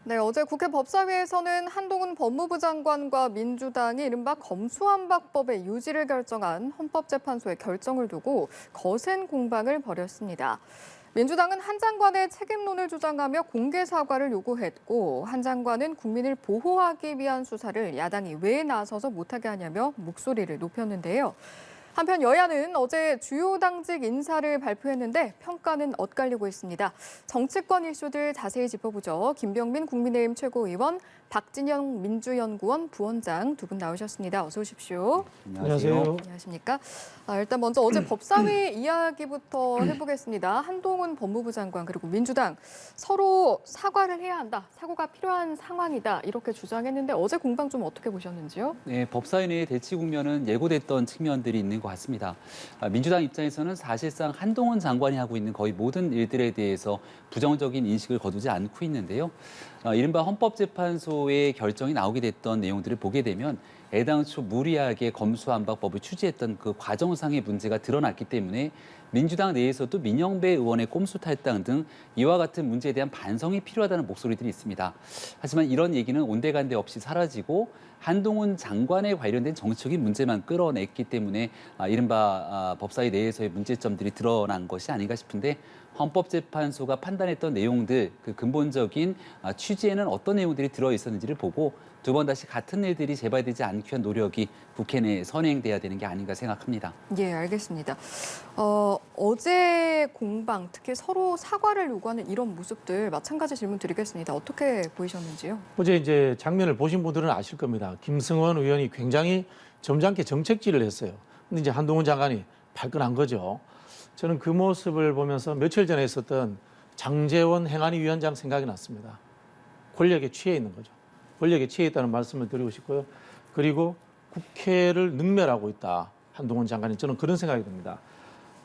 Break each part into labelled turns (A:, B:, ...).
A: 네, 어제 국회 법사위에서는 한동훈 법무부 장관과 민주당이 이른바 검수완박법의 유지를 결정한 헌법재판소의 결정을 두고 거센 공방을 벌였습니다. 민주당은 한 장관의 책임론을 주장하며 공개 사과를 요구했고, 한 장관은 국민을 보호하기 위한 수사를 야당이 왜 나서서 못하게 하냐며 목소리를 높였는데요. 한편 여야는 어제 주요 당직 인사를 발표했는데 평가는 엇갈리고 있습니다. 정치권 이슈들 자세히 짚어보죠. 김병민 국민의힘 최고위원, 박진영 민주연구원 부원장 두 분 나오셨습니다. 어서 오십시오.
B: 안녕하세요.
A: 안녕하십니까? 일단 먼저 어제 법사위 이야기부터 해보겠습니다. 한동훈 법무부 장관 그리고 민주당 서로 사과를 해야 한다. 사과가 필요한 상황이다. 이렇게 주장했는데 어제 공방 좀 어떻게 보셨는지요?
B: 네, 법사위 내의 대치 국면은 예고됐던 측면들이 있는 것 같습니다. 민주당 입장에서는 사실상 한동훈 장관이 하고 있는 거의 모든 일들에 대해서 부정적인 인식을 거두지 않고 있는데요. 이른바 헌법재판소의 결정이 나오게 됐던 내용들을 보게 되면 애당초 무리하게 검수완박법을 취지했던 그 과정상의 문제가 드러났기 때문에 민주당 내에서도 민영배 의원의 꼼수 탈당 등 이와 같은 문제에 대한 반성이 필요하다는 목소리들이 있습니다. 하지만 이런 얘기는 온데간데 없이 사라지고 한동훈 장관에 관련된 정치적인 문제만 끌어냈기 때문에 이른바 법사위 내에서의 문제점들이 드러난 것이 아닌가 싶은데 헌법재판소가 판단했던 내용들, 그 근본적인 취지에는 어떤 내용들이 들어있었는지를 보고 두 번 다시 같은 일들이 재발되지 않기 위한 노력이 국회 내에 선행돼야 되는 게 아닌가 생각합니다.
A: 예, 알겠습니다. 어제 공방, 특히 서로 사과를 요구하는 이런 모습들 마찬가지 질문 드리겠습니다. 어떻게 보이셨는지요?
C: 어제 이제 장면을 보신 분들은 아실 겁니다. 김승원 의원이 굉장히 점잖게 정책질을 했어요. 근데 이제 한동훈 장관이 발끈한 거죠. 저는 그 모습을 보면서 며칠 전에 있었던 장제원 행안위 위원장 생각이 났습니다. 권력에 취해 있는 거죠. 권력에 취해 있다는 말씀을 드리고 싶고요. 그리고 국회를 능멸하고 있다. 한동훈 장관이 저는 그런 생각이 듭니다.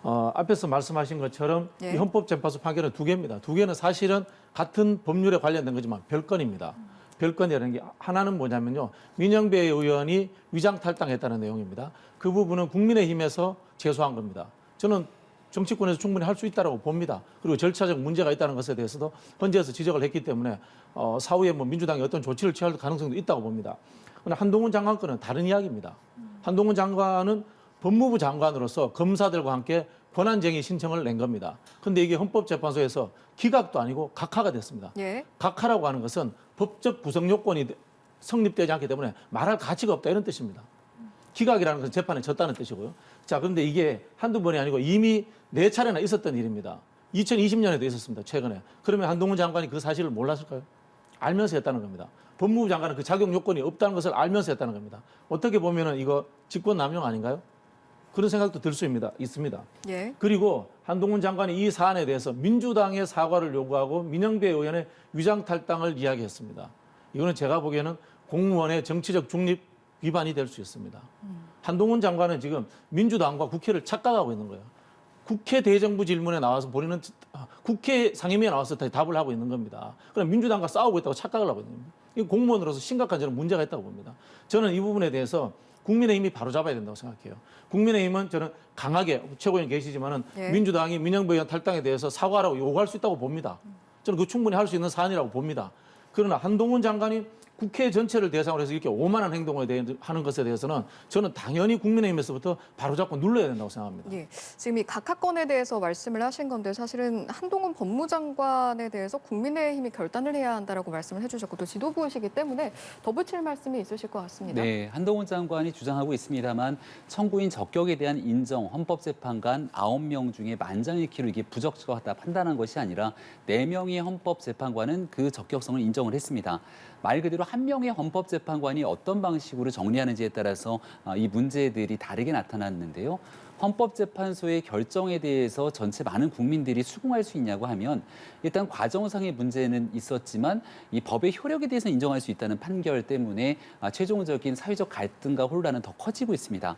C: 앞에서 말씀하신 것처럼
A: 예.
C: 이 헌법재판소 판결은 두 개입니다. 두 개는 사실은 같은 법률에 관련된 거지만 별건입니다. 별건이라는 게 하나는 뭐냐면요. 민영배 의원이 위장 탈당했다는 내용입니다. 그 부분은 국민의힘에서 제소한 겁니다. 저는 정치권에서 충분히 할 수 있다고 봅니다. 그리고 절차적 문제가 있다는 것에 대해서도 헌재에서 지적을 했기 때문에 사후에 뭐 민주당이 어떤 조치를 취할 가능성도 있다고 봅니다. 그러나 한동훈 장관 건은 다른 이야기입니다. 한동훈 장관은 법무부 장관으로서 검사들과 함께 권한쟁의 신청을 낸 겁니다. 그런데 이게 헌법재판소에서 기각도 아니고 각하가 됐습니다.
A: 예.
C: 각하라고 하는 것은 법적 구성 요건이 성립되지 않기 때문에 말할 가치가 없다 이런 뜻입니다. 기각이라는 것은 재판에 졌다는 뜻이고요. 자, 그런데 이게 한두 번이 아니고 이미 4차례나 있었던 일입니다. 2020년에도 있었습니다. 최근에. 그러면 한동훈 장관이 그 사실을 몰랐을까요? 알면서 했다는 겁니다. 법무부 장관은 그 자격 요건이 없다는 것을 알면서 했다는 겁니다. 어떻게 보면은 이거 직권 남용 아닌가요? 그런 생각도 들 수 있습니다.
A: 예.
C: 그리고 한동훈 장관이 이 사안에 대해서 민주당의 사과를 요구하고 민영배 의원의 위장 탈당을 이야기했습니다. 이거는 제가 보기에는 공무원의 정치적 중립 위반이 될 수 있습니다. 한동훈 장관은 지금 민주당과 국회를 착각하고 있는 거예요. 국회 대정부 질문에 나와서 본인은 국회 상임위에 나와서 답을 하고 있는 겁니다. 그럼 민주당과 싸우고 있다고 착각을 하고 있는 겁니다. 이 공무원으로서 심각한 저는 문제가 있다고 봅니다. 저는 이 부분에 대해서 국민의힘이 바로잡아야 된다고 생각해요. 국민의힘은 저는 강하게 최고위원 계시지만은
A: 예.
C: 민주당이 민영배 의원 탈당에 대해서 사과하라고 요구할 수 있다고 봅니다. 저는 그 충분히 할 수 있는 사안이라고 봅니다. 그러나 한동훈 장관이 국회 전체를 대상으로 해서 이렇게 오만한 행동을 하는 것에 대해서는 저는 당연히 국민의힘에서부터 바로잡고 눌러야 된다고 생각합니다.
A: 예, 지금 이 각하건에 대해서 말씀을 하신 건데 사실은 한동훈 법무장관에 대해서 국민의힘이 결단을 해야 한다라고 말씀을 해주셨고 또 지도부이시기 때문에 덧붙일 말씀이 있으실 것 같습니다.
B: 네, 한동훈 장관이 주장하고 있습니다만 청구인 적격에 대한 인정, 헌법재판관 9명 중에 만장일치로 이게 부적절하다 판단한 것이 아니라 4명의 헌법재판관은 그 적격성을 인정을 했습니다. 말 그대로 한 명의 헌법재판관이 어떤 방식으로 정리하는지에 따라서 이 문제들이 다르게 나타났는데요. 헌법재판소의 결정에 대해서 전체 많은 국민들이 수긍할 수 있냐고 하면 일단 과정상의 문제는 있었지만 이 법의 효력에 대해서 인정할 수 있다는 판결 때문에 최종적인 사회적 갈등과 혼란은 더 커지고 있습니다.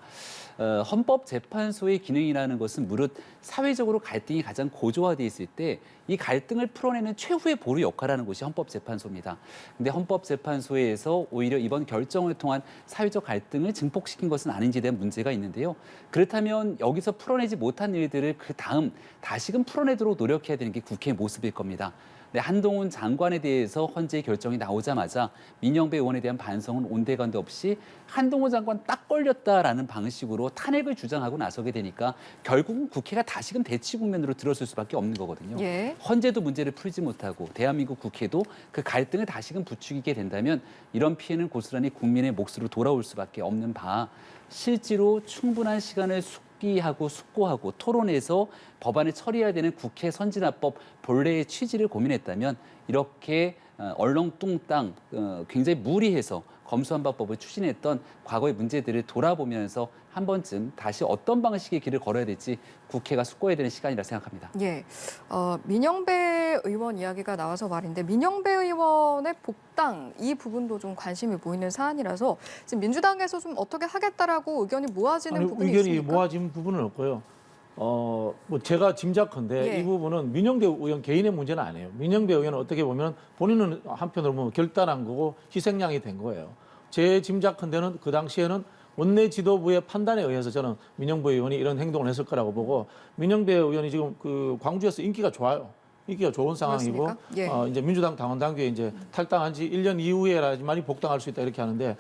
B: 헌법재판소의 기능이라는 것은 무릇 사회적으로 갈등이 가장 고조화돼 있을 때 이 갈등을 풀어내는 최후의 보루 역할을 하는 곳이 헌법재판소입니다. 근데 헌법재판소에서 오히려 이번 결정을 통한 사회적 갈등을 증폭시킨 것은 아닌지에 대한 문제가 있는데요. 그렇다면 여기서 풀어내지 못한 일들을 그 다음 다시금 풀어내도록 노력해야 되는 게 국회의 모습일 겁니다. 네, 한동훈 장관에 대해서 헌재 결정이 나오자마자 민영배 의원에 대한 반성은 온데간데 없이 한동훈 장관 딱 걸렸다라는 방식으로 탄핵을 주장하고 나서게 되니까 결국은 국회가 다시금 대치 국면으로 들어설 수밖에 없는 거거든요.
A: 예.
B: 헌재도 문제를 풀지 못하고 대한민국 국회도 그 갈등을 다시금 부추기게 된다면 이런 피해는 고스란히 국민의 몫으로 돌아올 수밖에 없는 바 실제로 충분한 시간을 숙기하고 숙고하고 토론해서 법안을 처리해야 되는 국회 선진화법 본래의 취지를 고민했다면 이렇게 얼렁뚱땅 굉장히 무리해서 검수완박법을 추진했던 과거의 문제들을 돌아보면서 한 번쯤 다시 어떤 방식의 길을 걸어야 될지 국회가 숙고해야 되는 시간이라 생각합니다.
A: 예, 민영배 의원 이야기가 나와서 말인데 민영배 의원의 복당 이 부분도 좀 관심이 보이는 사안이라서 지금 민주당에서 좀 어떻게 하겠다라고 의견이 모아지는 부분이
C: 의견이
A: 있습니까?
C: 모아진 부분은 없고요. 뭐 제가 짐작컨대
A: 예.
C: 이 부분은 민영배 의원 개인의 문제는 아니에요. 민영배 의원은 어떻게 보면 본인은 한편으로 보면 결단한 거고 희생양이 된 거예요. 제 짐작컨대는 그 당시에는 원내 지도부의 판단에 의해서 저는 민영배 의원이 이런 행동을 했을 거라고 보고 민영배 의원이 지금 그 광주에서 인기가 좋아요. 인기가 좋은 상황이고
A: 그렇습니까? 예.
C: 이제 민주당 당원 당규에 이제 탈당한 지 1년 이후에라지만이 복당할 수 있다 이렇게 하는데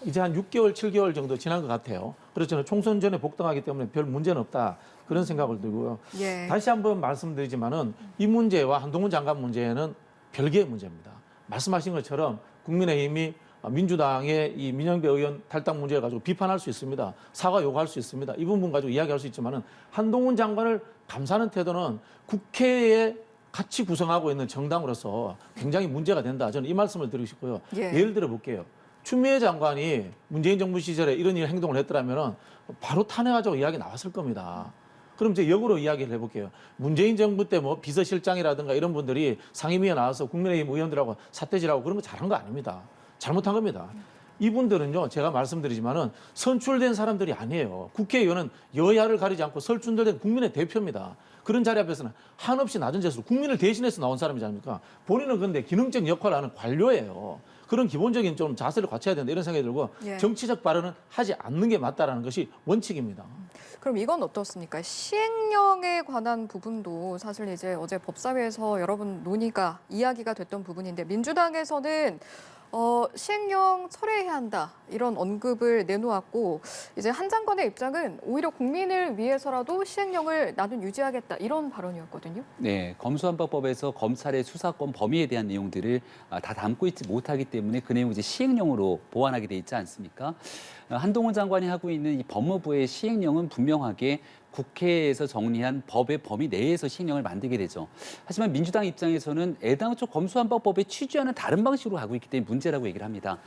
C: 이제 한 6개월, 7개월 정도 지난 것 같아요. 그래서 저는 총선 전에 복당하기 때문에 별 문제는 없다. 그런 생각을 들고요.
A: 예.
C: 다시 한번 말씀드리지만은 이 문제와 한동훈 장관 문제는 별개의 문제입니다. 말씀하신 것처럼 국민의힘이 민주당의 이 민영배 의원 탈당 문제를 가지고 비판할 수 있습니다. 사과 요구할 수 있습니다. 이 부분 가지고 이야기할 수 있지만은 한동훈 장관을 감사하는 태도는 국회에 같이 구성하고 있는 정당으로서 굉장히 문제가 된다. 저는 이 말씀을 드리고 싶고요.
A: 예.
C: 예를 들어 볼게요. 추미애 장관이 문재인 정부 시절에 이런 행동을 했더라면 바로 탄핵하자고 이야기 나왔을 겁니다. 그럼 이제 역으로 이야기를 해볼게요. 문재인 정부 때 뭐 비서실장이라든가 이런 분들이 상임위에 나와서 국민의힘 의원들하고 사퇴질하고 그런 거 잘한 거 아닙니다. 잘못한 겁니다. 이분들은요, 제가 말씀드리지만은 선출된 사람들이 아니에요. 국회의원은 여야를 가리지 않고 선출된 국민의 대표입니다. 그런 자리 앞에서는 한없이 낮은 재수로 국민을 대신해서 나온 사람이지 않습니까? 본인은 근데 기능적 역할을 하는 관료예요. 그런 기본적인 좀 자세를 갖춰야 된다 이런 생각이 들고
A: 예.
C: 정치적 발언은 하지 않는 게 맞다라는 것이 원칙입니다.
A: 그럼 이건 어떻습니까? 시행령에 관한 부분도 사실 이제 어제 법사위에서 여러 번 논의가 이야기가 됐던 부분인데 민주당에서는 시행령 철회해야 한다 이런 언급을 내놓았고 이제 한 장관의 입장은 오히려 국민을 위해서라도 시행령을 나는 유지하겠다 이런 발언이었거든요.
B: 네, 검수완박법에서 검찰의 수사권 범위에 대한 내용들을 다 담고 있지 못하기 때문에 그 내용 이제 시행령으로 보완하게 돼 있지 않습니까? 한동훈 장관이 하고 있는 이 법무부의 시행령은 분명하게 국회에서 정리한 법의 범위 내에서 시행령을 만들게 되죠. 하지만 민주당 입장에서는 애당초 검수완박법의 취지와는 다른 방식으로 가고 있기 때문에 문제라고 얘기를 합니다.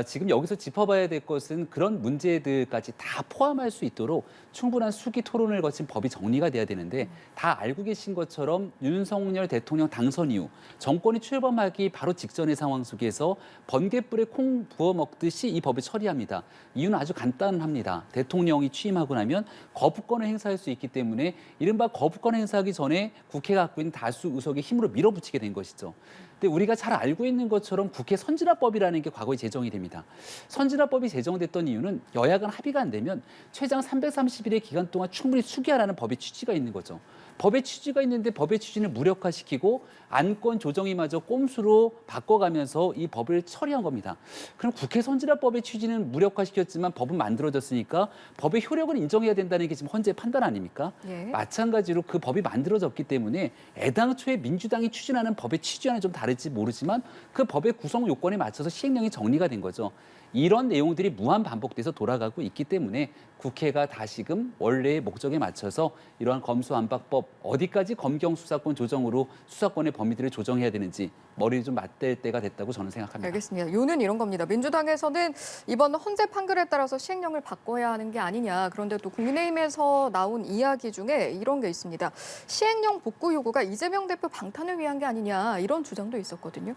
B: 지금 여기서 짚어봐야 될 것은 그런 문제들까지 다 포함할 수 있도록 충분한 수기 토론을 거친 법이 정리가 돼야 되는데 다 알고 계신 것처럼 윤석열 대통령 당선 이후 정권이 출범하기 바로 직전의 상황 속에서 번갯불에 콩 부어 먹듯이 이 법을 처리합니다. 이유는 아주 간단합니다. 대통령이 취임하고 나면 거부권을 행사할 수 있기 때문에 이른바 거부권 행사하기 전에 국회가 갖고 있는 다수 의석의 힘으로 밀어붙이게 된 것이죠. 근데 우리가 잘 알고 있는 것처럼 국회 선진화법이라는 게 과거에 제정이 됩니다. 선진화법이 제정됐던 이유는 여야 간 합의가 안 되면 최장 330일의 기간 동안 충분히 수기하라는 법의 취지가 있는 거죠. 법의 취지가 있는데 법의 취지를 무력화시키고 안건 조정이마저 꼼수로 바꿔가면서 이 법을 처리한 겁니다. 그럼 국회 선진화법의 취지는 무력화시켰지만 법은 만들어졌으니까 법의 효력을 인정해야 된다는 게 지금 헌재 판단 아닙니까?
A: 예.
B: 마찬가지로 그 법이 만들어졌기 때문에 애당초에 민주당이 추진하는 법의 취지와는 좀 다를지 모르지만 그 법의 구성 요건에 맞춰서 시행령이 정리가 된 거죠. 이런 내용들이 무한 반복돼서 돌아가고 있기 때문에 국회가 다시금 원래의 목적에 맞춰서 이러한 검수완박법 어디까지 검경 수사권 조정으로 수사권의 범위들을 조정해야 되는지 머리를 좀 맞댈 때가 됐다고 저는 생각합니다.
A: 알겠습니다. 요는 이런 겁니다. 민주당에서는 이번 헌재 판결에 따라서 시행령을 바꿔야 하는 게 아니냐. 그런데 또 국민의힘에서 나온 이야기 중에 이런 게 있습니다. 시행령 복구 요구가 이재명 대표 방탄을 위한 게 아니냐. 이런 주장도 있었거든요.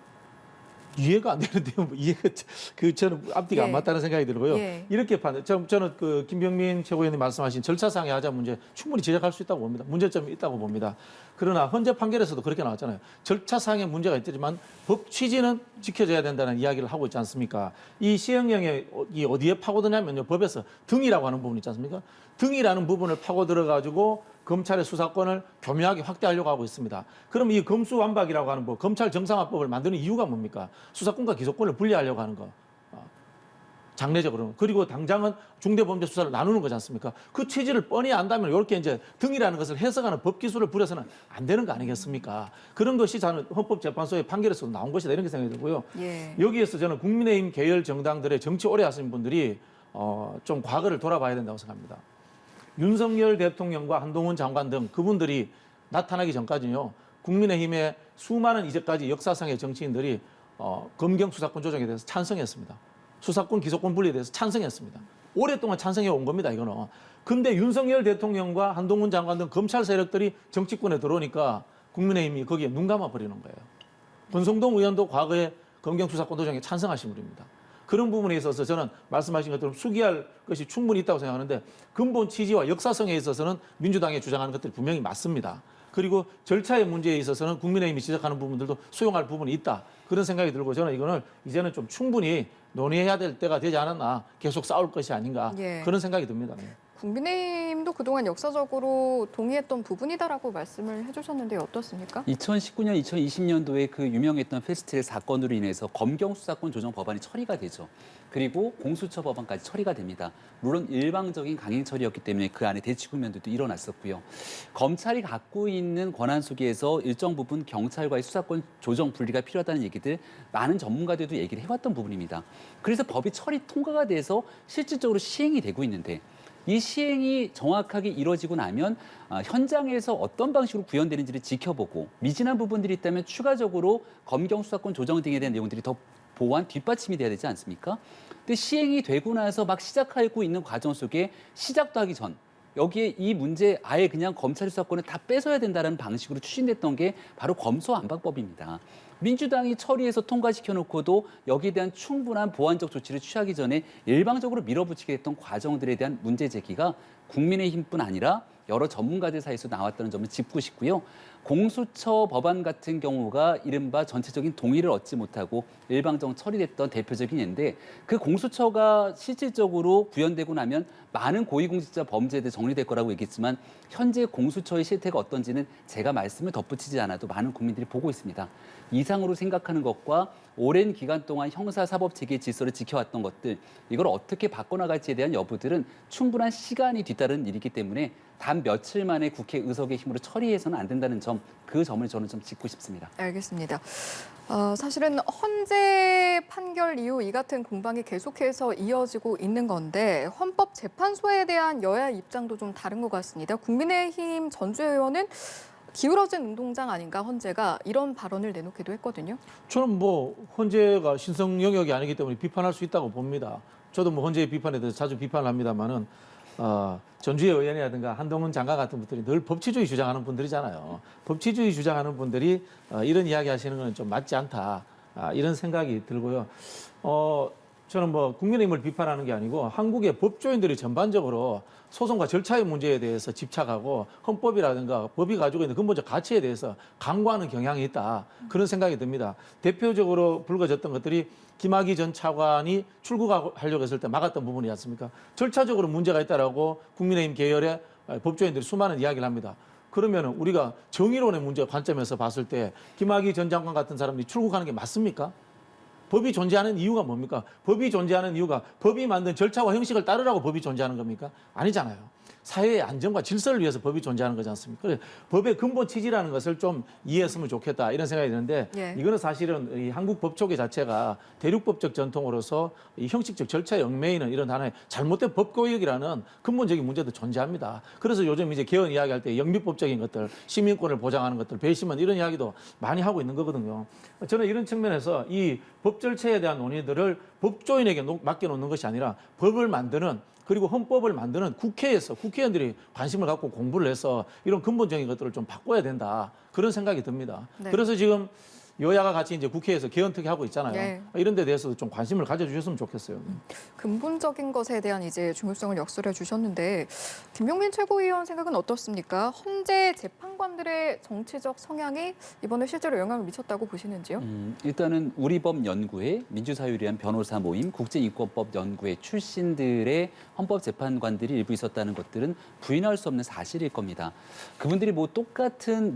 C: 이해가 안 되는데요. 뭐 이해가 저는 앞뒤가
A: 예.
C: 안 맞다는 생각이 들고요.
A: 예.
C: 이렇게 저는 그 김병민 최고위원님 말씀하신 절차상의 하자 문제 충분히 지적할 수 있다고 봅니다. 문제점이 있다고 봅니다. 그러나 헌재 판결에서도 그렇게 나왔잖아요. 절차상의 문제가 있지만 법 취지는 지켜져야 된다는 이야기를 하고 있지 않습니까? 이 시행령이 어디에 파고드냐면요. 법에서 등이라고 하는 부분 있지 않습니까? 등이라는 부분을 파고 들어가지고 검찰의 수사권을 교묘하게 확대하려고 하고 있습니다. 그럼 이 검수완박이라고 하는 뭐 검찰 정상화법을 만드는 이유가 뭡니까? 수사권과 기소권을 분리하려고 하는 거. 장례적으로. 그리고 당장은 중대범죄 수사를 나누는 거지 않습니까? 그 취지를 뻔히 안다면 이렇게 이제 등이라는 것을 해석하는 법 기술을 부려서는 안 되는 거 아니겠습니까? 그런 것이 저는 헌법재판소의 판결에서 나온 것이다 이런 게 생각이 들고요.
A: 예.
C: 여기에서 저는 국민의힘 계열 정당들의 정치 오래 하신 분들이 좀 과거를 돌아봐야 된다고 생각합니다. 윤석열 대통령과 한동훈 장관 등 그분들이 나타나기 전까지요. 국민의힘의 수많은 이제까지 역사상의 정치인들이 검경 수사권 조정에 대해서 찬성했습니다. 수사권 기소권 분리에 대해서 찬성했습니다. 오랫동안 찬성해 온 겁니다, 이거는. 근데 윤석열 대통령과 한동훈 장관 등 검찰 세력들이 정치권에 들어오니까 국민의힘이 거기에 눈 감아 버리는 거예요. 권성동 의원도 과거에 검경 수사권 조정에 찬성하신 분입니다. 그런 부분에 있어서 저는 말씀하신 것처럼 수기할 것이 충분히 있다고 생각하는데 근본 취지와 역사성에 있어서는 민주당이 주장하는 것들이 분명히 맞습니다. 그리고 절차의 문제에 있어서는 국민의힘이 지적하는 부분들도 수용할 부분이 있다. 그런 생각이 들고 저는 이거는 이제는 좀 충분히 논의해야 될 때가 되지 않았나, 계속 싸울 것이 아닌가
A: 예.
C: 그런 생각이 듭니다. 네.
A: 국민의힘도 그동안 역사적으로 동의했던 부분이다라고 말씀을 해주셨는데 어떻습니까?
B: 2019년, 2020년도에 그 유명했던 페스트트랙 사건으로 인해서 검경 수사권 조정 법안이 처리가 되죠. 그리고 공수처 법안까지 처리가 됩니다. 물론 일방적인 강행 처리였기 때문에 그 안에 대치 국면들도 일어났었고요. 검찰이 갖고 있는 권한 속에서 일정 부분 경찰과의 수사권 조정 분리가 필요하다는 얘기들 많은 전문가들도 얘기를 해왔던 부분입니다. 그래서 법이 처리 통과가 돼서 실질적으로 시행이 되고 있는데 이 시행이 정확하게 이루어지고 나면 현장에서 어떤 방식으로 구현되는지를 지켜보고 미진한 부분들이 있다면 추가적으로 검경 수사권 조정 등에 대한 내용들이 더 보완 뒷받침이 돼야 되지 않습니까? 근데 시행이 되고 나서 막 시작하고 있는 과정 속에 시작도 하기 전 여기에 이 문제 아예 그냥 검찰 수사권을 다 뺏어야 된다는 방식으로 추진됐던 게 바로 검수완박법입니다. 민주당이 처리해서 통과시켜놓고도 여기에 대한 충분한 보완적 조치를 취하기 전에 일방적으로 밀어붙이게 됐던 과정들에 대한 문제 제기가 국민의힘뿐 아니라 여러 전문가들 사이에서 나왔다는 점을 짚고 싶고요. 공수처 법안 같은 경우가 이른바 전체적인 동의를 얻지 못하고 일방적 처리됐던 대표적인 예인데 그 공수처가 실질적으로 구현되고 나면 많은 고위공직자 범죄들 정리될 거라고 얘기했지만 현재 공수처의 실태가 어떤지는 제가 말씀을 덧붙이지 않아도 많은 국민들이 보고 있습니다. 이상으로 생각하는 것과 오랜 기간 동안 형사사법체계의 질서를 지켜왔던 것들 이걸 어떻게 바꿔나갈지에 대한 여부들은 충분한 시간이 뒤따르는 일이기 때문에 단 며칠 만에 국회 의석의 힘으로 처리해서는 안 된다는 점, 그 점을 저는 좀 짚고 싶습니다.
A: 알겠습니다. 사실은 헌재 판결 이후 이 같은 공방이 계속해서 이어지고 있는 건데 헌법재판소에 대한 여야 입장도 좀 다른 것 같습니다. 국민의힘 전주의 의원은 기울어진 운동장 아닌가 헌재가 이런 발언을 내놓기도 했거든요.
C: 저는 뭐 헌재가 신성 영역이 아니기 때문에 비판할 수 있다고 봅니다. 저도 뭐 헌재의 비판에 대해서 자주 비판을 합니다만은 전주의 의원이라든가 한동훈 장관 같은 분들이 늘 법치주의 주장하는 분들이잖아요. 법치주의 주장하는 분들이 이런 이야기 하시는 건 좀 맞지 않다. 이런 생각이 들고요. 저는 뭐 국민의힘을 비판하는 게 아니고 한국의 법조인들이 전반적으로 소송과 절차의 문제에 대해서 집착하고 헌법이라든가 법이 가지고 있는 근본적 가치에 대해서 강구하는 경향이 있다. 그런 생각이 듭니다. 대표적으로 불거졌던 것들이 김학의 전 차관이 출국하려고 했을 때 막았던 부분이지 않습니까? 절차적으로 문제가 있다라고 국민의힘 계열의 법조인들이 수많은 이야기를 합니다. 그러면 우리가 정의론의 문제 관점에서 봤을 때 김학의 전 장관 같은 사람들이 출국하는 게 맞습니까? 법이 존재하는 이유가 뭡니까? 법이 존재하는 이유가 법이 만든 절차와 형식을 따르라고 법이 존재하는 겁니까? 아니잖아요. 사회의 안정과 질서를 위해서 법이 존재하는 거지 않습니까? 그래서 법의 근본 취지라는 것을 좀 이해했으면 좋겠다 이런 생각이 드는데
A: 예.
C: 이거는 사실은 이 한국 법조계 자체가 대륙법적 전통으로서 이 형식적 절차에 얽매이는 이런 하나의 잘못된 법교육이라는 근본적인 문제도 존재합니다. 그래서 요즘 이제 개헌 이야기할 때 영미법적인 것들, 시민권을 보장하는 것들, 배심원 이런 이야기도 많이 하고 있는 거거든요. 저는 이런 측면에서 이 법 절차에 대한 논의들을 법조인에게 맡겨놓는 것이 아니라 법을 만드는 그리고 헌법을 만드는 국회에서 국회의원들이 관심을 갖고 공부를 해서 이런 근본적인 것들을 좀 바꿔야 된다. 그런 생각이 듭니다.
A: 네.
C: 그래서 지금 여야가 같이 이제 국회에서 개헌특위 하고 있잖아요.
A: 네.
C: 이런 데 대해서도 좀 관심을 가져주셨으면 좋겠어요.
A: 근본적인 것에 대한 이제 중요성을 역설해 주셨는데 김용민 최고위원 생각은 어떻습니까? 헌재 재판관들의 정치적 성향이 이번에 실제로 영향을 미쳤다고 보시는지요?
B: 일단은 우리법연구회, 민주사유리한 변호사 모임, 국제인권법 연구회 출신들의 헌법재판관들이 일부 있었다는 것들은 부인할 수 없는 사실일 겁니다. 그분들이 모두 같은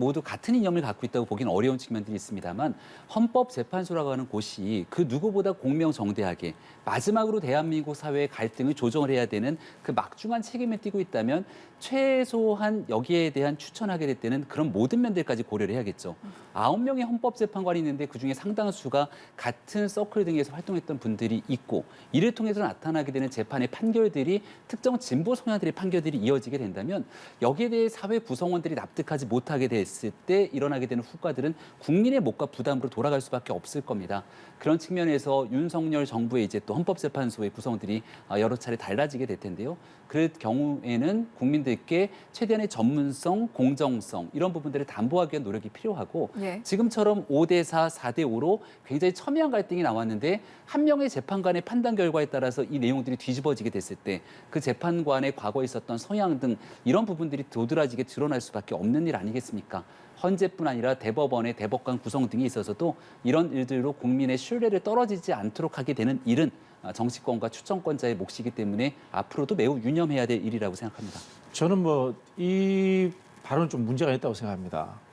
B: 이념을 갖고 있다고 보기는 어려운 측면들이 있습니다만 헌법재판소라고 하는 곳이 그 누구보다 공명정대하게 마지막으로 대한민국 사회의 갈등을 조정을 해야 되는 그 막중한 책임을 띠고 있다면 최소한 여기에 대한 추천하게 될 때는 그런 모든 면들까지 고려를 해야겠죠. 9명의 헌법재판관이 있는데 그중에 상당수가 같은 서클 등에서 활동했던 분들이 있고 이를 통해서 나타나게 되는 재판의 판결들이 특정 진보 성향들의 판결들이 이어지게 된다면 여기에 대해 사회 구성원들이 납득하지 못하게 됐을 때 일어나게 되는 후과들은 국민의 몫과 부담으로 돌아갈 수밖에 없을 겁니다. 그런 측면에서 윤석열 정부의 이제 또 헌법재판소의 구성들이 여러 차례 달라지게 될 텐데요. 그럴 경우에는 국민들께 최대한의 전문성, 공정성 이런 부분들을 담보하기 위한 노력이 필요하고
A: 예.
B: 지금처럼 5대4, 4대5로 굉장히 첨예한 갈등이 나왔는데 한 명의 재판관의 판단 결과에 따라서 이 내용들이 뒤집어지게 됐을 때 그 재판관의 과거에 있었던 성향 등 이런 부분들이 도드라지게 드러날 수밖에 없는 일 아니겠습니까? 헌재뿐 아니라 대법원의 대법관 구성 등에 있어서도 이런 일들로 국민의 신뢰를 떨어지지 않도록 하게 되는 일은 정치권과 추천권자의 몫이기 때문에 앞으로도 매우 유념해야 될 일이라고 생각합니다.
C: 저는 이 발언은 좀 문제가 있다고 생각합니다.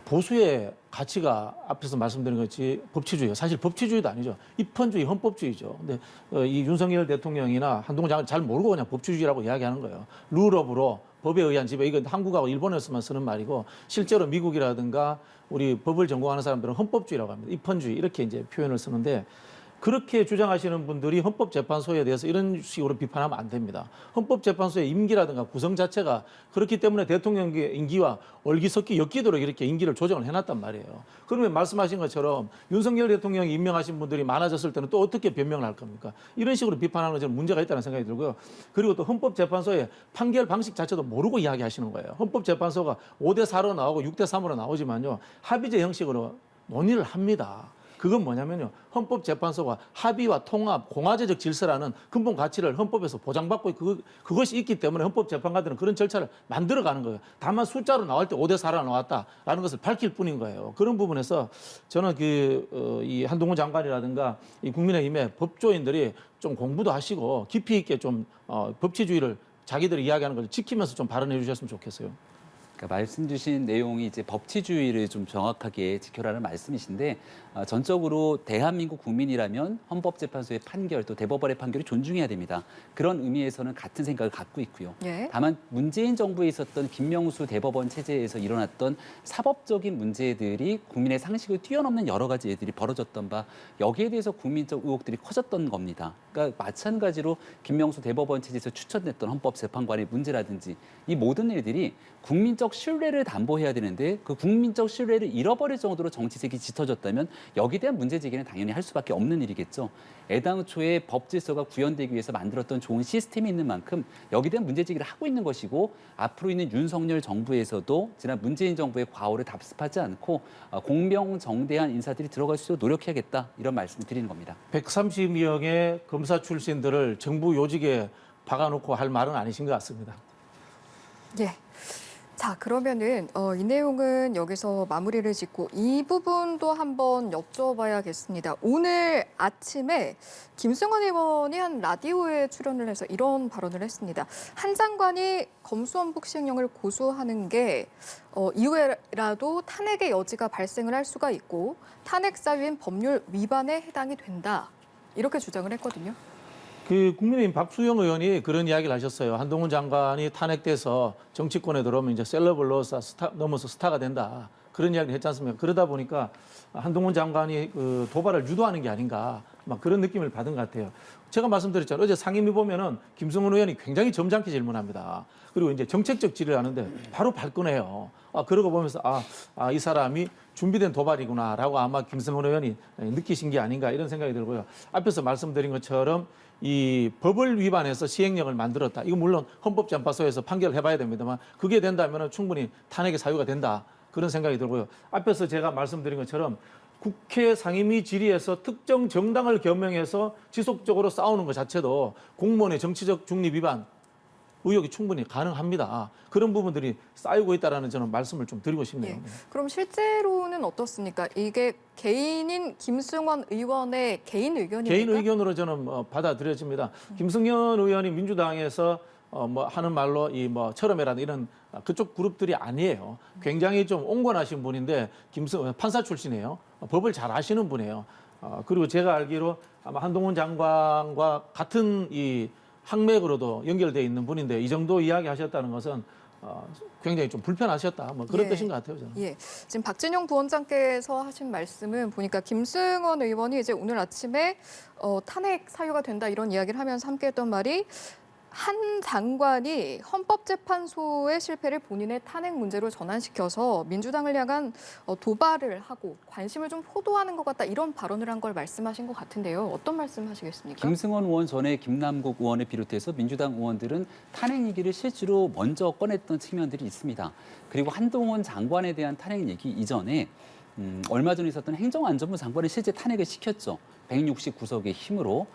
C: 보수의 가치가 앞에서 말씀드린 것이 법치주의예요. 사실 법치주의도 아니죠. 입헌주의, 헌법주의죠. 근데 이 윤석열 대통령이나 한동훈 장관이 잘 모르고 그냥 법치주의라고 이야기하는 거예요. 룰업으로 법에 의한 지배. 이건 한국하고 일본에서만 쓰는 말이고 실제로 미국이라든가 우리 법을 전공하는 사람들은 헌법주의라고 합니다. 입헌주의 이렇게 이제 표현을 쓰는데 그렇게 주장하시는 분들이 헌법재판소에 대해서 이런 식으로 비판하면 안 됩니다. 헌법재판소의 임기라든가 구성 자체가 그렇기 때문에 대통령의 임기와 얼기석기 엮이도록 이렇게 임기를 조정을 해놨단 말이에요. 그러면 말씀하신 것처럼 윤석열 대통령이 임명하신 분들이 많아졌을 때는 또 어떻게 변명을 할 겁니까? 이런 식으로 비판하는 건 저는 문제가 있다는 생각이 들고요. 그리고 또 헌법재판소의 판결 방식 자체도 모르고 이야기하시는 거예요. 헌법재판소가 5대4로 나오고 6대3으로 나오지만요. 합의제 형식으로 논의를 합니다. 그건 뭐냐면요. 헌법재판소가 합의와 통합, 공화제적 질서라는 근본 가치를 헌법에서 보장받고 그것이 있기 때문에 헌법재판관들은 그런 절차를 만들어가는 거예요. 다만 숫자로 나올 때 5대4로 나왔다라는 것을 밝힐 뿐인 거예요. 그런 부분에서 저는 이 한동훈 장관이라든가 이 국민의힘의 법조인들이 좀 공부도 하시고 깊이 있게 좀 법치주의를 자기들이 이야기하는 걸 지키면서 좀 발언해 주셨으면 좋겠어요.
B: 그러니까 말씀 주신 내용이 이제 법치주의를 좀 정확하게 지켜라는 말씀이신데 전적으로 대한민국 국민이라면 헌법재판소의 판결 또 대법원의 판결이 존중해야 됩니다. 그런 의미에서는 같은 생각을 갖고 있고요.
A: 예.
B: 다만 문재인 정부에 있었던 김명수 대법원 체제에서 일어났던 사법적인 문제들이 국민의 상식을 뛰어넘는 여러 가지 일들이 벌어졌던 바 여기에 대해서 국민적 의혹들이 커졌던 겁니다. 그러니까 마찬가지로 김명수 대법원 체제에서 추천됐던 헌법재판관의 문제라든지 이 모든 일들이 국민적 신뢰를 담보해야 되는데 그 국민적 신뢰를 잃어버릴 정도로 정치색이 짙어졌다면 여기에 대한 문제 제기는 당연히 할 수밖에 없는 일이겠죠. 애당초에 법 질서가 구현되기 위해서 만들었던 좋은 시스템이 있는 만큼 여기에 대한 문제 제기를 하고 있는 것이고 앞으로 있는 윤석열 정부에서도 지난 문재인 정부의 과오를 답습하지 않고 공명정대한 인사들이 들어갈 수 있도록 노력해야겠다 이런 말씀을 드리는 겁니다.
C: 130명의 검사 출신들을 정부 요직에 박아놓고 할 말은 아니신 것 같습니다.
A: 예. 자, 그러면은 이 내용은 여기서 마무리를 짓고 이 부분도 한번 여쭤봐야겠습니다. 오늘 아침에 김승환 의원이 한 라디오에 출연을 해서 이런 발언을 했습니다. 한 장관이 검수완박 시행령을 고수하는 게 이후에라도 탄핵의 여지가 발생을 할 수가 있고 탄핵 사유인 법률 위반에 해당이 된다. 이렇게 주장을 했거든요.
C: 국민의힘 박수영 의원이 그런 이야기를 하셨어요. 한동훈 장관이 탄핵돼서 정치권에 들어오면 이제 셀럽을 넘어서 스타가 된다. 그런 이야기를 했지 않습니까? 그러다 보니까 한동훈 장관이 도발을 유도하는 게 아닌가 막 그런 느낌을 받은 것 같아요. 제가 말씀드렸잖아요. 어제 상임위 보면은 김승훈 의원이 굉장히 점잖게 질문합니다. 그리고 이제 정책적 질의를 하는데 바로 발끈해요. 그러고 보면서 이 사람이 준비된 도발이구나라고 아마 김승훈 의원이 느끼신 게 아닌가 이런 생각이 들고요. 앞에서 말씀드린 것처럼 이 법을 위반해서 시행령을 만들었다. 이거 물론 헌법재판소에서 판결을 해봐야 됩니다만 그게 된다면 충분히 탄핵의 사유가 된다. 그런 생각이 들고요. 앞에서 제가 말씀드린 것처럼 국회 상임위 질의에서 특정 정당을 겸명해서 지속적으로 싸우는 것 자체도 공무원의 정치적 중립 위반 의혹이 충분히 가능합니다. 그런 부분들이 쌓이고 있다라는 저는 말씀을 좀 드리고 싶네요.
A: 예. 그럼 실제로는 어떻습니까? 이게 개인인 김승원 의원의 개인 의견입니까?
C: 개인 의견으로 저는 받아들여집니다. 김승현 의원이 민주당에서 하는 말로 이 철험회라는 이런 그쪽 그룹들이 아니에요. 굉장히 좀 온건하신 분인데 판사 출신이에요. 법을 잘 아시는 분이에요. 그리고 제가 알기로 아마 한동훈 장관과 같은 이 학맥으로도 연결되어 있는 분인데 이 정도 이야기하셨다는 것은 굉장히 좀 불편하셨다. 그런
A: 예.
C: 뜻인 것 같아요, 저는.
A: 예, 지금 박진영 부원장께서 하신 말씀은 보니까 김승원 의원이 이제 오늘 아침에 탄핵 사유가 된다 이런 이야기를 하면서 함께했던 말이 한 장관이 헌법재판소의 실패를 본인의 탄핵 문제로 전환시켜서 민주당을 향한 도발을 하고 관심을 좀 호도하는 것 같다 이런 발언을 한 걸 말씀하신 것 같은데요. 어떤 말씀하시겠습니까?
B: 김승원 의원 전에 김남국 의원을 비롯해서 민주당 의원들은 탄핵 얘기를 실제로 먼저 꺼냈던 측면들이 있습니다. 그리고 한동훈 장관에 대한 탄핵 얘기 이전에 얼마 전에 있었던 행정안전부 장관을 실제 탄핵을 시켰죠. 169석의 힘으로.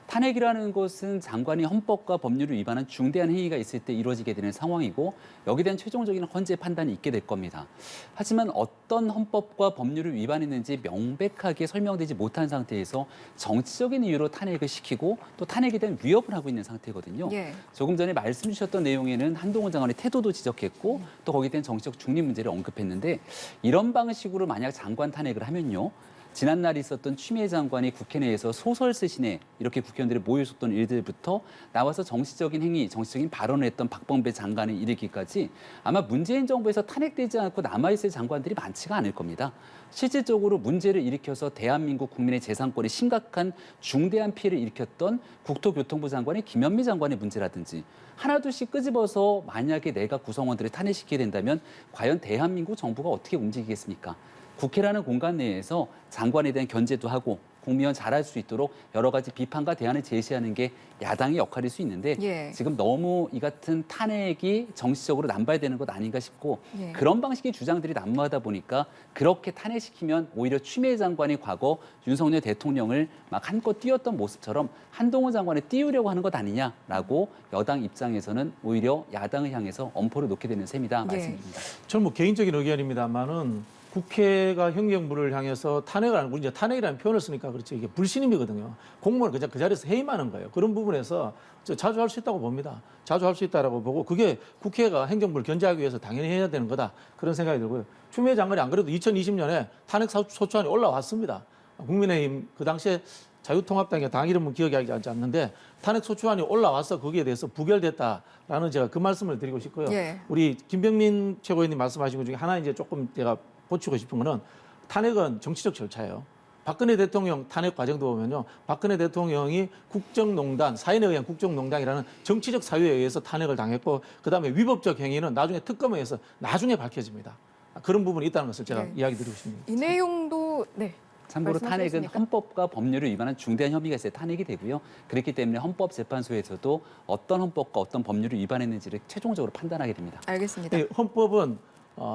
B: 탄핵이라는 것은 장관이 헌법과 법률을 위반한 중대한 행위가 있을 때 이루어지게 되는 상황이고 여기에 대한 최종적인 헌재 판단이 있게 될 겁니다. 하지만 어떤 헌법과 법률을 위반했는지 명백하게 설명되지 못한 상태에서 정치적인 이유로 탄핵을 시키고 또 탄핵에 대한 위협을 하고 있는 상태거든요.
A: 예.
B: 조금 전에 말씀 주셨던 내용에는 한동훈 장관의 태도도 지적했고 또 거기에 대한 정치적 중립 문제를 언급했는데 이런 방식으로 만약 장관 탄핵을 하면요. 지난날 있었던 추미애 장관이 국회 내에서 소설 쓰시네 이렇게 국회의원들이 모여 있었던 일들부터 나와서 정치적인 행위, 정치적인 발언을 했던 박범배 장관에 이르기까지 아마 문재인 정부에서 탄핵되지 않고 남아있을 장관들이 많지가 않을 겁니다. 실질적으로 문제를 일으켜서 대한민국 국민의 재산권에 심각한 중대한 피해를 일으켰던 국토교통부 장관의 김현미 장관의 문제라든지 하나둘씩 끄집어서 만약에 내가 구성원들을 탄핵시키게 된다면 과연 대한민국 정부가 어떻게 움직이겠습니까? 국회라는 공간 내에서 장관에 대한 견제도 하고 국민은 잘할 수 있도록 여러 가지 비판과 대안을 제시하는 게 야당의 역할일 수 있는데
A: 예.
B: 지금 너무 이 같은 탄핵이 정치적으로 남발되는 것 아닌가 싶고
A: 예.
B: 그런 방식의 주장들이 난무하다 보니까 그렇게 탄핵시키면 오히려 추미애 장관이 과거 윤석열 대통령을 막 한껏 띄웠던 모습처럼 한동훈 장관을 띄우려고 하는 것 아니냐라고 여당 입장에서는 오히려 야당을 향해서 엄포를 놓게 되는 셈이다 말씀드립니다.
C: 저는 개인적인 의견입니다만은 국회가 행정부를 향해서 탄핵을 하는 이제 탄핵이라는 표현을 쓰니까 그렇죠. 이게 불신임이거든요. 공무원은 그냥 그 자리에서 해임하는 거예요. 그런 부분에서 자주 할 수 있다고 봅니다. 자주 할 수 있다라고 보고 그게 국회가 행정부를 견제하기 위해서 당연히 해야 되는 거다. 그런 생각이 들고요. 추미애 장관이 안 그래도 2020년에 탄핵 소추안이 올라왔습니다. 국민의힘 그 당시에 자유통합당의 당 이름은 기억이 나지 않는데 탄핵 소추안이 올라와서 거기에 대해서 부결됐다라는 제가 그 말씀을 드리고 싶고요.
A: 예.
C: 우리 김병민 최고위원님 말씀하신 것 중에 하나 이제 조금 제가 보충하고 싶은 거는 탄핵은 정치적 절차예요. 박근혜 대통령 탄핵 과정도 보면요. 박근혜 대통령이 국정농단, 사인에 의한 국정농단이라는 정치적 사유에 의해서 탄핵을 당했고 그다음에 위법적 행위는 나중에 특검에 의해서 나중에 밝혀집니다. 그런 부분이 있다는 것을 제가
A: 네.
C: 이야기 드리고 싶습니다.
A: 이 내용도 네.
B: 참고로 탄핵은
A: 말씀하시겠습니까?
B: 헌법과 법률을 위반한 중대한 혐의가 있을 때 탄핵이 되고요. 그렇기 때문에 헌법재판소에서도 어떤 헌법과 어떤 법률을 위반했는지를 최종적으로 판단하게 됩니다.
A: 알겠습니다.
C: 헌법은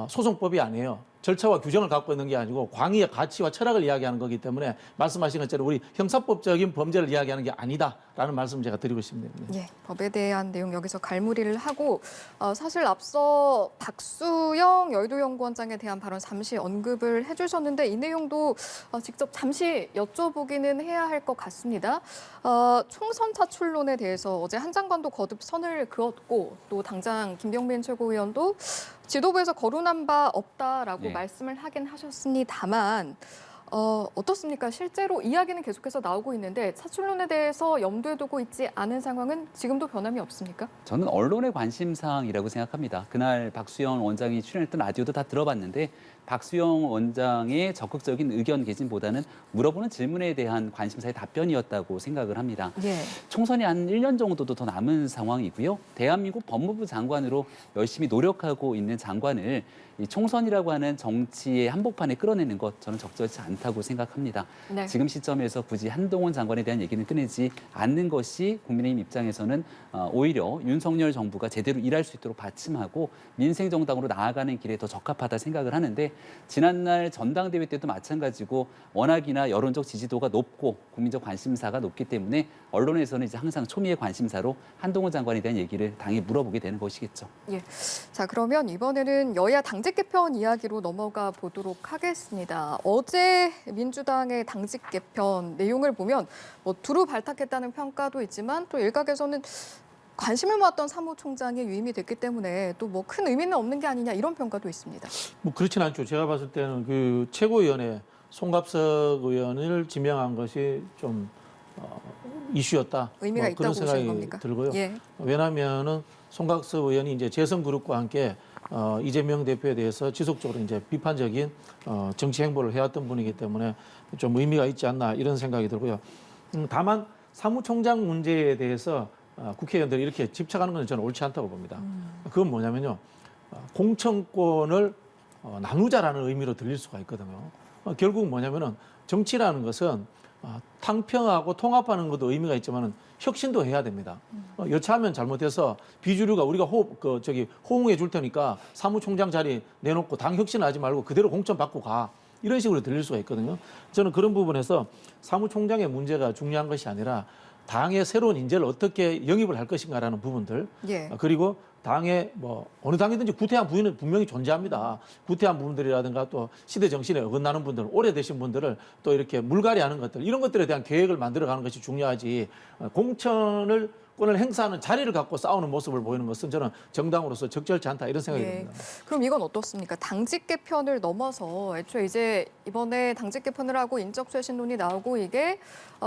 C: 소송법이 아니에요. 절차와 규정을 갖고 있는 게 아니고 광의의 가치와 철학을 이야기하는 거기 때문에 말씀하신 것처럼 우리 형사법적인 범죄를 이야기하는 게 아니다라는 말씀을 제가 드리고 싶습니다.
A: 예, 법에 대한 내용 여기서 갈무리를 하고 사실 앞서 박수영 여의도연구원장에 대한 발언 잠시 언급을 해주셨는데 이 내용도 직접 잠시 여쭤보기는 해야 할 것 같습니다. 총선 차출론에 대해서 어제 한 장관도 거듭 선을 그었고 또 당장 김병민 최고위원도 지도부에서 거론한 바 없다라고
B: 네.
A: 말씀을 하긴 하셨습니다만 어떻습니까? 실제로 이야기는 계속해서 나오고 있는데 차출론에 대해서 염두에 두고 있지 않은 상황은 지금도 변함이 없습니까?
B: 저는 언론의 관심사항이라고 생각합니다. 그날 박수영 원장이 출연했던 라디오도 다 들어봤는데 박수영 원장의 적극적인 의견 개진보다는 물어보는 질문에 대한 관심사의 답변이었다고 생각을 합니다.
A: 예.
B: 총선이 한 1년 정도도 더 남은 상황이고요. 대한민국 법무부 장관으로 열심히 노력하고 있는 장관을 이 총선이라고 하는 정치의 한복판에 끌어내는 것 저는 적절치 않다고 생각합니다.
A: 네.
B: 지금 시점에서 굳이 한동훈 장관에 대한 얘기는 꺼내지 않는 것이 국민의힘 입장에서는 오히려 윤석열 정부가 제대로 일할 수 있도록 받침하고 민생정당으로 나아가는 길에 더 적합하다 생각을 하는데 지난날 전당대회 때도 마찬가지고 워낙이나 여론적 지지도가 높고 국민적 관심사가 높기 때문에 언론에서는 이제 항상 초미의 관심사로 한동훈 장관에 대한 얘기를 당연히 물어보게 되는 것이겠죠.
A: 예. 자, 그러면 이번에는 여야 당직 개편 이야기로 넘어가 보도록 하겠습니다. 어제 민주당의 당직 개편 내용을 보면 뭐 두루 발탁했다는 평가도 있지만 또 일각에서는 관심을 모았던 사무총장이 유임이 됐기 때문에 또 뭐 큰 의미는 없는 게 아니냐 이런 평가도 있습니다.
C: 뭐 그렇진 않죠. 제가 봤을 때는 그 최고위원회 송갑석 의원을 지명한 것이 좀 이슈였다.
A: 의미가
C: 뭐 그런
A: 있다고
C: 생각이
A: 보시는 겁니까?
C: 들고요.
A: 예.
C: 왜냐하면은 송갑석 의원이 이제 재선그룹과 함께 이재명 대표에 대해서 지속적으로 이제 비판적인 정치 행보를 해왔던 분이기 때문에 좀 의미가 있지 않나 이런 생각이 들고요. 다만 사무총장 문제에 대해서 국회의원들이 이렇게 집착하는 것은 저는 옳지 않다고 봅니다. 그건 뭐냐면요. 공천권을 나누자라는 의미로 들릴 수가 있거든요. 결국 뭐냐면은 정치라는 것은 탕평하고 통합하는 것도 의미가 있지만은 혁신도 해야 됩니다. 여차하면 잘못해서 비주류가 우리가 호응해 줄 테니까 사무총장 자리 내놓고 당 혁신하지 말고 그대로 공천 받고 가. 이런 식으로 들릴 수가 있거든요. 저는 그런 부분에서 사무총장의 문제가 중요한 것이 아니라 당의 새로운 인재를 어떻게 영입을 할 것인가라는 부분들,
A: 예.
C: 그리고 당의 뭐 어느 당이든지 구태한 부분은 분명히 존재합니다. 구태한 부분들이라든가 또 시대 정신에 어긋나는 분들, 오래되신 분들을 또 이렇게 물갈이하는 것들, 이런 것들에 대한 계획을 만들어가는 것이 중요하지. 공천을 행사하는 자리를 갖고 싸우는 모습을 보이는 것은 저는 정당으로서 적절치 않다 이런 생각이
A: 예.
C: 듭니다.
A: 그럼 이건 어떻습니까? 당직 개편을 넘어서 애초에 이제 이번에 당직 개편을 하고 인적 쇄신론이 나오고 이게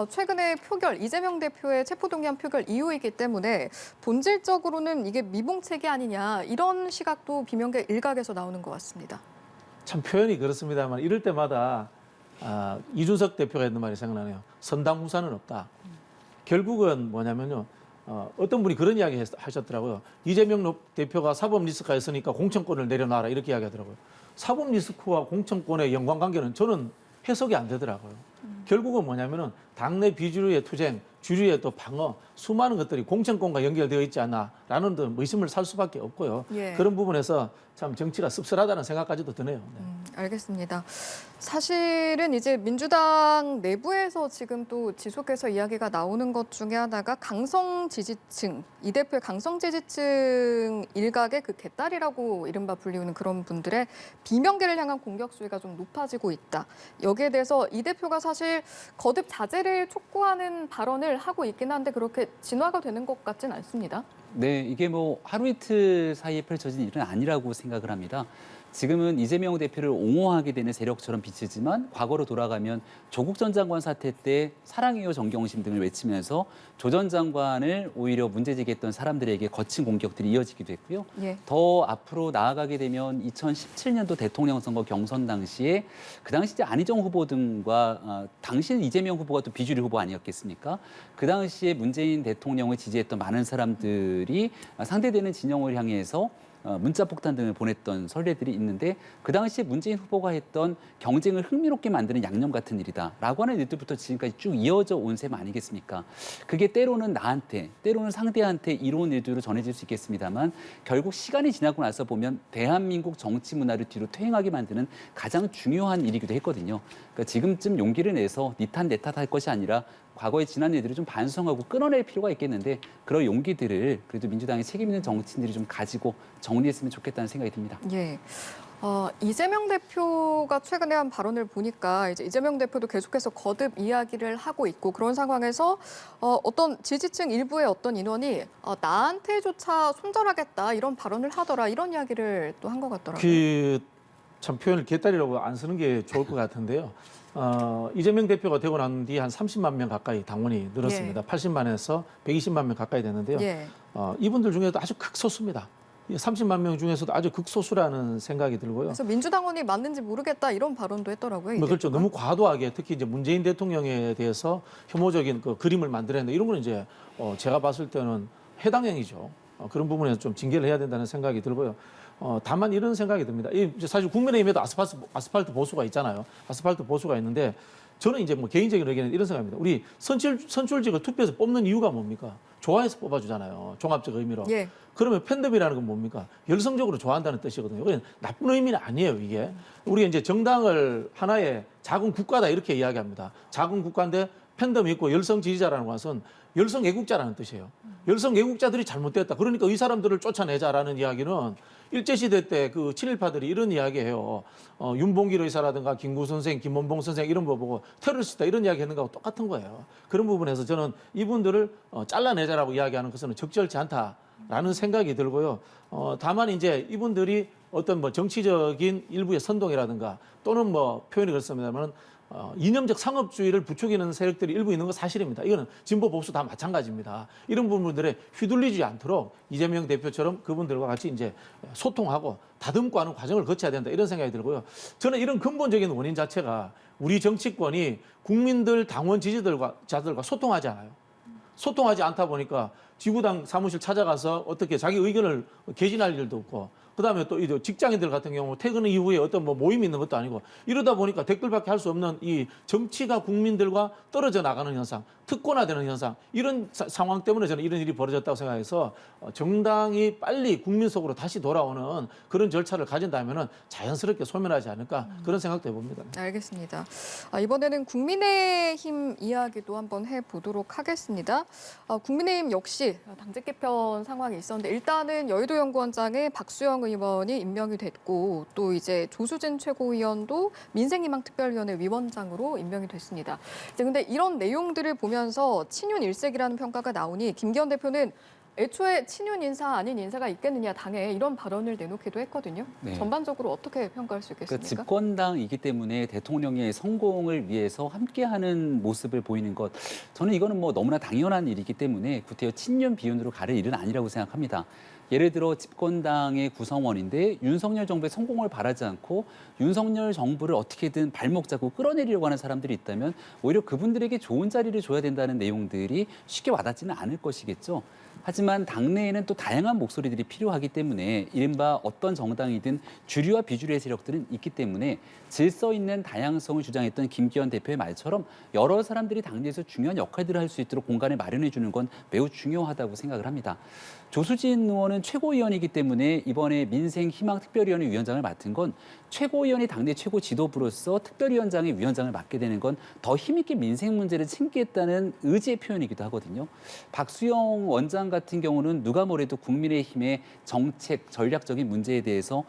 A: 최근에 표결 이재명 대표의 체포동의안 표결 이후이기 때문에 본질적으로는 이게 미봉책이 아니냐 이런 시각도 비명계 일각에서 나오는 것 같습니다.
C: 참 표현이 그렇습니다만 이럴 때마다 이준석 대표가 했는 말이 생각나네요. 선당후사는 없다. 결국은 뭐냐면요. 어떤 분이 그런 이야기 하셨더라고요. 이재명 대표가 사법 리스크가 있으니까 공천권을 내려놔라 이렇게 이야기하더라고요. 사법 리스크와 공천권의 연관관계는 저는 해석이 안 되더라고요. 결국은 뭐냐면은 당내 비주류의 투쟁, 주류의 또 방어, 수많은 것들이 공천권과 연결되어 있지 않나라는 등 의심을 살 수밖에 없고요.
A: 예.
C: 그런 부분에서 참 정치가 씁쓸하다는 생각까지도 드네요. 네.
A: 알겠습니다. 사실은 이제 민주당 내부에서 지금 또 지속해서 이야기가 나오는 것 중에 하나가 강성 지지층, 이 대표의 강성 지지층 일각의 그 개딸이라고 이른바 불리우는 그런 분들의 비명계를 향한 공격 수위가 좀 높아지고 있다. 여기에 대해서 이 대표가 사실 거듭 자제를 촉구하는 발언을 하고 있긴 한데 그렇게 진화가 되는 것 같진 않습니다.
B: 네, 이게 뭐 하루 이틀 사이에 펼쳐진 일은 아니라고 생각을 합니다. 지금은 이재명 대표를 옹호하게 되는 세력처럼 비치지만 과거로 돌아가면 조국 전 장관 사태 때 사랑해요 정경심 등을 외치면서 조 전 장관을 오히려 문제제기했던 사람들에게 거친 공격들이 이어지기도 했고요.
A: 예.
B: 더 앞으로 나아가게 되면 2017년도 대통령 선거 경선 당시에 그 당시 이제 안희정 후보 등과 당시 이재명 후보가 또 비주류 후보 아니었겠습니까? 그 당시에 문재인 대통령을 지지했던 많은 사람들이 상대되는 진영을 향해서 문자 폭탄 등을 보냈던 선례들이 있는데 그 당시에 문재인 후보가 했던 경쟁을 흥미롭게 만드는 양념 같은 일이다라고 하는 일들부터 지금까지 쭉 이어져 온 셈 아니겠습니까? 그게 때로는 나한테, 때로는 상대한테 이로운 일들로 전해질 수 있겠습니다만 결국 시간이 지나고 나서 보면 대한민국 정치 문화를 뒤로 퇴행하게 만드는 가장 중요한 일이기도 했거든요. 그러니까 지금쯤 용기를 내서 니 탓 내 탓 할 것이 아니라 과거의 지난 일들을 좀 반성하고 끊어낼 필요가 있겠는데 그런 용기들을 그래도 민주당의 책임 있는 정치인들이 좀 가지고 정리했으면 좋겠다는 생각이 듭니다.
A: 예. 이재명 대표가 최근에 한 발언을 보니까 이제 이재명 대표도 계속해서 거듭 이야기를 하고 있고 그런 상황에서 어떤 지지층 일부의 어떤 인원이 나한테조차 손절하겠다 이런 발언을 하더라 이런 이야기를 또 한 것 같더라고요.
C: 참 표현을 개딸이라고 안 쓰는 게 좋을 것 같은데요. 이재명 대표가 되고 난 뒤 한 30만 명 가까이 당원이 늘었습니다. 80만에서 120만 명 가까이 됐는데요.
A: 예.
C: 이분들 중에도 아주 극소수입니다. 30만 명 중에서도 아주 극소수라는 생각이 들고요.
A: 그래서 민주당원이 맞는지 모르겠다 이런 발언도 했더라고요. 이
C: 그렇죠.
A: 대표가.
C: 너무 과도하게 특히 이제 문재인 대통령에 대해서 혐오적인 그 그림을 만들어낸다. 이런 거는 이제 제가 봤을 때는 해당행위죠. 그런 부분에서 좀 징계를 해야 된다는 생각이 들고요. 다만 이런 생각이 듭니다. 사실 국민의힘에도 아스팔트 보수가 있잖아요. 아스팔트 보수가 있는데 저는 이제 뭐 개인적인 의견은 이런 생각입니다. 우리 선출직을 투표해서 뽑는 이유가 뭡니까? 좋아해서 뽑아주잖아요. 종합적 의미로.
A: 예.
C: 그러면 팬덤이라는 건 뭡니까? 열성적으로 좋아한다는 뜻이거든요. 그건 나쁜 의미는 아니에요, 이게. 우리가 이제 정당을 하나의 작은 국가다 이렇게 이야기합니다. 작은 국가인데 팬덤이 있고 열성 지지자라는 것은 열성 애국자라는 뜻이에요. 열성 애국자들이 잘못됐다. 그러니까 이 사람들을 쫓아내자라는 이야기는 일제시대 때 그 친일파들이 이런 이야기해요. 윤봉길 의사라든가 김구 선생, 김원봉 선생 이런 거 보고 테러리스트다 이런 이야기 했는 거하고 똑같은 거예요. 그런 부분에서 저는 이분들을 잘라내자라고 이야기하는 것은 적절치 않다라는 생각이 들고요. 다만 이제 이분들이 어떤 뭐 정치적인 일부의 선동이라든가 또는 뭐 표현이 그렇습니다만 이념적 상업주의를 부추기는 세력들이 일부 있는 건 사실입니다. 이거는 진보 보수 다 마찬가지입니다. 이런 부분들에 휘둘리지 않도록 이재명 대표처럼 그분들과 같이 이제 소통하고 다듬고 하는 과정을 거쳐야 된다 이런 생각이 들고요. 저는 이런 근본적인 원인 자체가 우리 정치권이 국민들 당원 지지자들과 소통하지 않아요. 소통하지 않다 보니까 지구당 사무실 찾아가서 어떻게 자기 의견을 개진할 일도 없고 그다음에 또 직장인들 같은 경우 퇴근 이후에 어떤 뭐 모임이 있는 것도 아니고 이러다 보니까 댓글밖에 할 수 없는 이 정치가 국민들과 떨어져 나가는 현상, 특권화되는 현상 이런 상황 때문에 저는 이런 일이 벌어졌다고 생각해서 정당이 빨리 국민 속으로 다시 돌아오는 그런 절차를 가진다면은 자연스럽게 소멸하지 않을까 그런 생각도 해봅니다.
A: 알겠습니다. 이번에는 국민의힘 이야기도 한번 해보도록 하겠습니다. 국민의힘 역시 당직 개편 상황이 있었는데 일단은 여의도 연구원장에 박수영 의원이 임명이 됐고 또 이제 조수진 최고위원도 민생희망특별위원회 위원장으로 임명이 됐습니다. 이제 근데 이런 내용들을 보면서 친윤 일색이라는 평가가 나오니 김기현 대표는 애초에 친윤 인사 아닌 인사가 있겠느냐 당에 이런 발언을 내놓기도 했거든요.
B: 네.
A: 전반적으로 어떻게 평가할 수 있겠습니까?
B: 집권당이기 때문에 대통령의 성공을 위해서 함께하는 모습을 보이는 것, 저는 이거는 뭐 너무나 당연한 일이기 때문에 구태여 친윤 비윤으로 가를 일은 아니라고 생각합니다. 예를 들어 집권당의 구성원인데 윤석열 정부의 성공을 바라지 않고 윤석열 정부를 어떻게든 발목 잡고 끌어내리려고 하는 사람들이 있다면 오히려 그분들에게 좋은 자리를 줘야 된다는 내용들이 쉽게 와닿지는 않을 것이겠죠. 하지만 당내에는 또 다양한 목소리들이 필요하기 때문에 이른바 어떤 정당이든 주류와 비주류의 세력들은 있기 때문에 질서 있는 다양성을 주장했던 김기현 대표의 말처럼 여러 사람들이 당내에서 중요한 역할들을 할 수 있도록 공간을 마련해 주는 건 매우 중요하다고 생각을 합니다. 조수진 의원은 최고위원이기 때문에 이번에 민생희망특별위원회 위원장을 맡은 건 최고위원이 당내 최고 지도부로서 특별위원장의 위원장을 맡게 되는 건 더 힘있게 민생 문제를 챙기겠다는 의지의 표현이기도 하거든요. 박수영 원장 같은 경우는 누가 뭐래도 국민의힘의 정책, 전략적인 문제에 대해서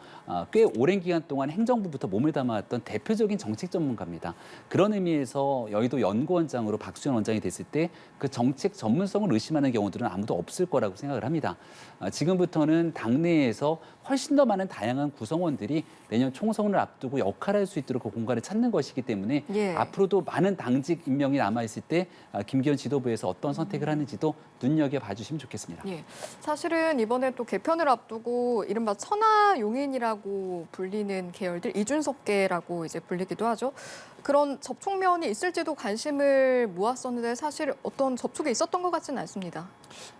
B: 꽤 오랜 기간 동안 행정부부터 몸을 담아왔던 대표적인 정책 전문가입니다. 그런 의미에서 여의도 연구원장으로 박수영 원장이 됐을 때 그 정책 전문성을 의심하는 경우들은 아무도 없을 거라고 생각을 합니다. 지금부터는 당내에서 훨씬 더 많은 다양한 구성원들이 내년 총선을 앞두고 역할을 할 수 있도록 그 공간을 찾는 것이기 때문에
A: 예.
B: 앞으로도 많은 당직 임명이 남아있을 때 김기현 지도부에서 어떤 선택을 하는지도 눈여겨봐 주시면 좋겠습니다.
A: 예, 사실은 이번에 또 개편을 앞두고 이른바 천하용인이라고 불리는 계열들, 이준석계라고 이제 불리기도 하죠. 그런 접촉면이 있을지도 관심을 모았었는데 사실 어떤 접촉이 있었던 것 같지는 않습니다.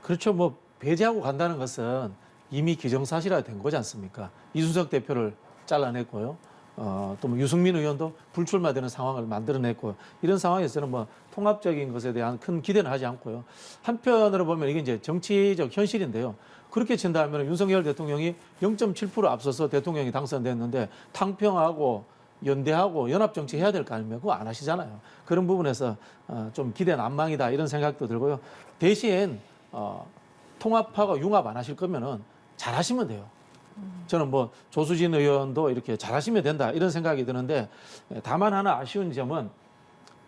C: 그렇죠. 뭐 배제하고 간다는 것은 이미 기정사실화 된 거지 않습니까? 이준석 대표를 잘라냈고요. 또 뭐 유승민 의원도 불출마되는 상황을 만들어냈고 이런 상황에서는 뭐 통합적인 것에 대한 큰 기대는 하지 않고요. 한편으로 보면 이게 이제 정치적 현실인데요. 그렇게 친다면 윤석열 대통령이 0.7% 앞서서 대통령이 당선됐는데 탕평하고 연대하고 연합정치 해야 될 거 아닙니까? 그거 안 하시잖아요. 그런 부분에서 좀 기대 난망이다 이런 생각도 들고요. 대신 통합하고 융합 안 하실 거면은 잘하시면 돼요. 저는 뭐 조수진 의원도 이렇게 잘하시면 된다 이런 생각이 드는데 다만 하나 아쉬운 점은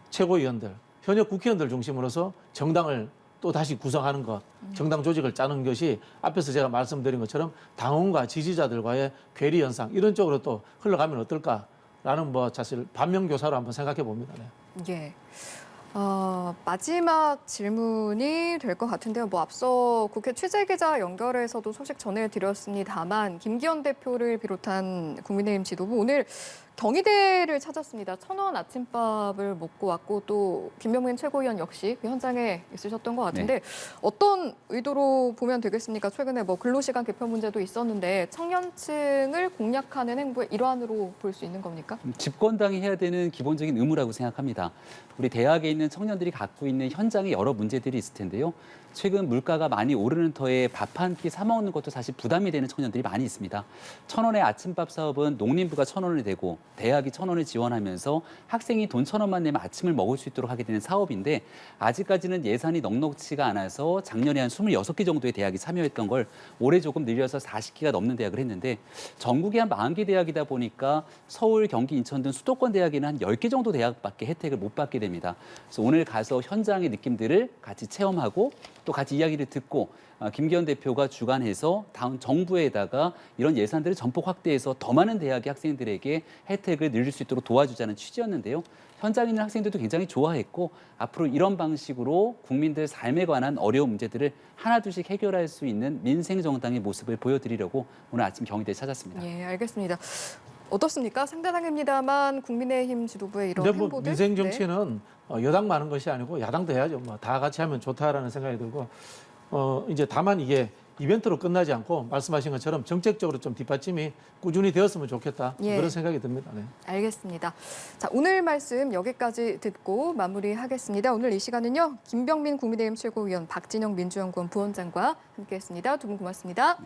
C: 최고위원들, 현역 국회의원들 중심으로서 정당을 또 다시 구성하는 것, 정당 조직을 짜는 것이 앞에서 제가 말씀드린 것처럼 당원과 지지자들과의 괴리 현상 이런 쪽으로 또 흘러가면 어떨까라는 뭐 사실 반면교사로 한번 생각해 봅니다. 네.
A: 예. 마지막 질문이 될 것 같은데요. 뭐 앞서 국회 취재기자 연결해서도 소식 전해드렸습니다만 김기현 대표를 비롯한 국민의힘 지도부 오늘 경희대를 찾았습니다. 1,000원 아침밥을 먹고 왔고 또 김병민 최고위원 역시 그 현장에 있으셨던 것 같은데 어떤 의도로 보면 되겠습니까? 최근에 뭐 근로시간 개편 문제도 있었는데 청년층을 공략하는 행보의 일환으로 볼 수 있는 겁니까?
B: 집권당이 해야 되는 기본적인 의무라고 생각합니다. 우리 대학에 있는 청년들이 갖고 있는 현장에 여러 문제들이 있을 텐데요. 최근 물가가 많이 오르는 터에 밥 한 끼 사 먹는 것도 사실 부담이 되는 청년들이 많이 있습니다. 1,000원의 아침밥 사업은 농림부가 1,000원이 되고 대학이 1,000원을 지원하면서 학생이 돈 1,000원만 내면 아침을 먹을 수 있도록 하게 되는 사업인데 아직까지는 예산이 넉넉치가 않아서 작년에 한 26개 정도의 대학이 참여했던 걸 올해 조금 늘려서 40개가 넘는 대학을 했는데 전국에 한 40개 대학이다 보니까 서울, 경기, 인천 등 수도권 대학에는 한 10개 정도 대학밖에 혜택을 못 받게 됩니다. 그래서 오늘 가서 현장의 느낌들을 같이 체험하고 또 같이 이야기를 듣고 김기현 대표가 주관해서 다음 정부에다가 이런 예산들을 전폭 확대해서 더 많은 대학의 학생들에게 혜택을 늘릴 수 있도록 도와주자는 취지였는데요. 현장에 있는 학생들도 굉장히 좋아했고 앞으로 이런 방식으로 국민들 삶에 관한 어려운 문제들을 하나둘씩 해결할 수 있는 민생정당의 모습을 보여드리려고 오늘 아침 경희대에 찾았습니다.
A: 예, 알겠습니다. 어떻습니까? 상대당입니다만 국민의힘 지도부의 이런
C: 근데 뭐
A: 행보들.
C: 민생
A: 네.
C: 정치는 여당 많은 것이 아니고 야당도 해야죠. 뭐 다 같이 하면 좋다라는 생각이 들고 이제 다만 이게 이벤트로 끝나지 않고 말씀하신 것처럼 정책적으로 좀 뒷받침이 꾸준히 되었으면 좋겠다.
A: 예.
C: 그런 생각이 듭니다. 네.
A: 알겠습니다. 자, 오늘 말씀 여기까지 듣고 마무리하겠습니다. 오늘 이 시간은요. 김병민 국민의힘 최고위원, 박진영 민주연구원 부원장과 함께했습니다. 두 분 고맙습니다.